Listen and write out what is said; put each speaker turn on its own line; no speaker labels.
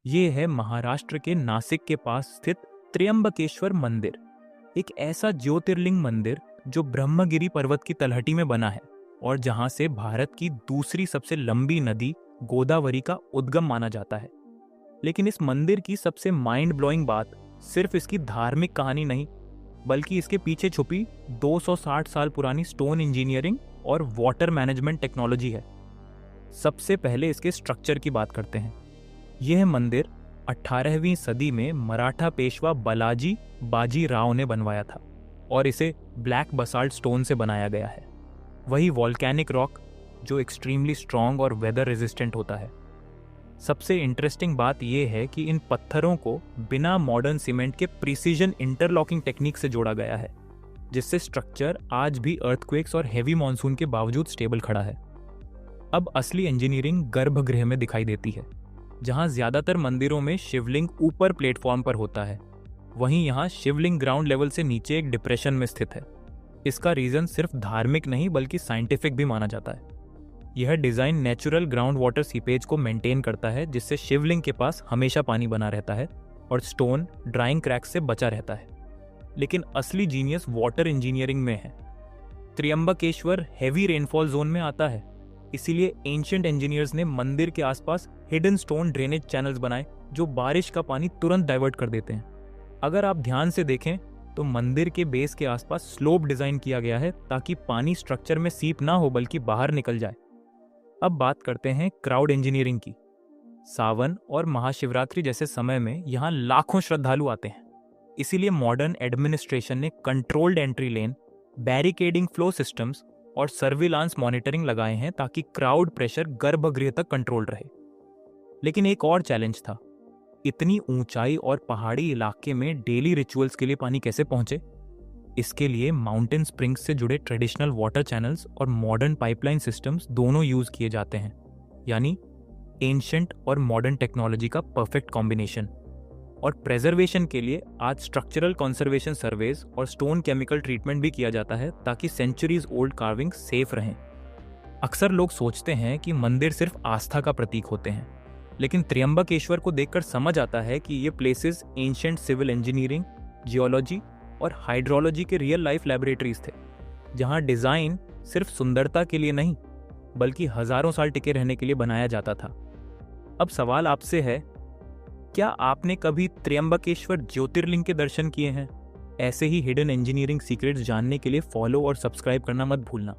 ये है महाराष्ट्र के नासिक के पास स्थित त्र्यंबकेश्वर मंदिर। एक ऐसा ज्योतिर्लिंग मंदिर जो ब्रह्मगिरी पर्वत की तलहटी में बना है और जहां से भारत की दूसरी सबसे लंबी नदी गोदावरी का उद्गम माना जाता है। लेकिन इस मंदिर की सबसे माइंड ब्लोइंग बात सिर्फ इसकी धार्मिक कहानी नहीं, बल्कि इसके पीछे छुपी 260 साल पुरानी स्टोन इंजीनियरिंग और वाटर मैनेजमेंट टेक्नोलॉजी है। सबसे पहले इसके स्ट्रक्चर की बात करते हैं। यह मंदिर 18वीं सदी में मराठा पेशवा बालाजी बाजी राव ने बनवाया था और इसे ब्लैक बसाल्ट स्टोन से बनाया गया है, वही वॉल्केनिक रॉक जो एक्सट्रीमली स्ट्रॉन्ग और वेदर रेजिस्टेंट होता है। सबसे इंटरेस्टिंग बात यह है कि इन पत्थरों को बिना मॉडर्न सीमेंट के प्रिसीजन इंटरलॉकिंग टेक्निक से जोड़ा गया है, जिससे स्ट्रक्चर आज भी अर्थक्वेक्स और हेवी मॉनसून के बावजूद स्टेबल खड़ा है। अब असली इंजीनियरिंग गर्भगृह में दिखाई देती है, जहां ज्यादातर मंदिरों में शिवलिंग ऊपर प्लेटफॉर्म पर होता है, वहीं यहां शिवलिंग ग्राउंड लेवल से नीचे एक डिप्रेशन में स्थित है। इसका रीजन सिर्फ धार्मिक नहीं बल्कि साइंटिफिक भी माना जाता है। यह design natural ground water seepage को मेंटेन करता है, जिससे शिवलिंग के पास हमेशा पानी बना रहता है और स्टोन ड्राइंग क्रैक्स से बचा रहता है। लेकिन असली जीनियस वाटर इंजीनियरिंग में है। त्र्यंबकेश्वर हेवी रेनफॉल जोन में आता है, इसीलिए एंशिएंट इंजीनियर्स ने मंदिर के आसपास हिडन स्टोन ड्रेनेज चैनल्स बनाए जो बारिश का पानी तुरंत डाइवर्ट कर देते हैं। अगर आप ध्यान से देखें तो मंदिर के बेस के आसपास स्लोप डिजाइन किया गया है ताकि पानी स्ट्रक्चर में सीप ना हो बल्कि बाहर निकल जाए। अब बात करते हैं क्राउड इंजीनियरिंग की। सावन और महाशिवरात्रि जैसे समय में यहाँ लाखों श्रद्धालु आते हैं, इसीलिए मॉडर्न एडमिनिस्ट्रेशन ने कंट्रोल्ड एंट्री लेन, बैरिकेडिंग फ्लो सिस्टम्स और सर्विलांस मॉनिटरिंग लगाए हैं ताकि क्राउड प्रेशर गर्भगृह तक कंट्रोल रहे। लेकिन एक और चैलेंज था, इतनी ऊंचाई और पहाड़ी इलाके में डेली रिचुअल्स के लिए पानी कैसे पहुंचे। इसके लिए माउंटेन स्प्रिंग्स से जुड़े ट्रेडिशनल वाटर चैनल्स और मॉडर्न पाइपलाइन सिस्टम्स दोनों यूज किए जाते हैं, यानी एंशिएंट और मॉडर्न टेक्नोलॉजी का परफेक्ट कॉम्बिनेशन। और प्रेजर्वेशन के लिए आज स्ट्रक्चरल कंजर्वेशन सर्वेज और स्टोन केमिकल ट्रीटमेंट भी किया जाता है ताकि सेंचुरीज ओल्ड कार्विंग सेफ रहें। अक्सर लोग सोचते हैं कि मंदिर सिर्फ आस्था का प्रतीक होते हैं, लेकिन त्र्यंबकेश्वर को देखकर समझ आता है कि ये places ancient civil engineering, geology और हाइड्रोलॉजी के रियल लाइफ लैबोरेटरीज थे, जहां डिजाइन सिर्फ सुंदरता के लिए नहीं बल्कि हजारों साल टिके रहने के लिए बनाया जाता था। अब सवाल आपसे है, क्या आपने कभी त्र्यंबकेश्वर ज्योतिर्लिंग के दर्शन किए हैं? ऐसे ही हिडन इंजीनियरिंग सीक्रेट्स जानने के लिए फॉलो और सब्सक्राइब करना मत भूलना।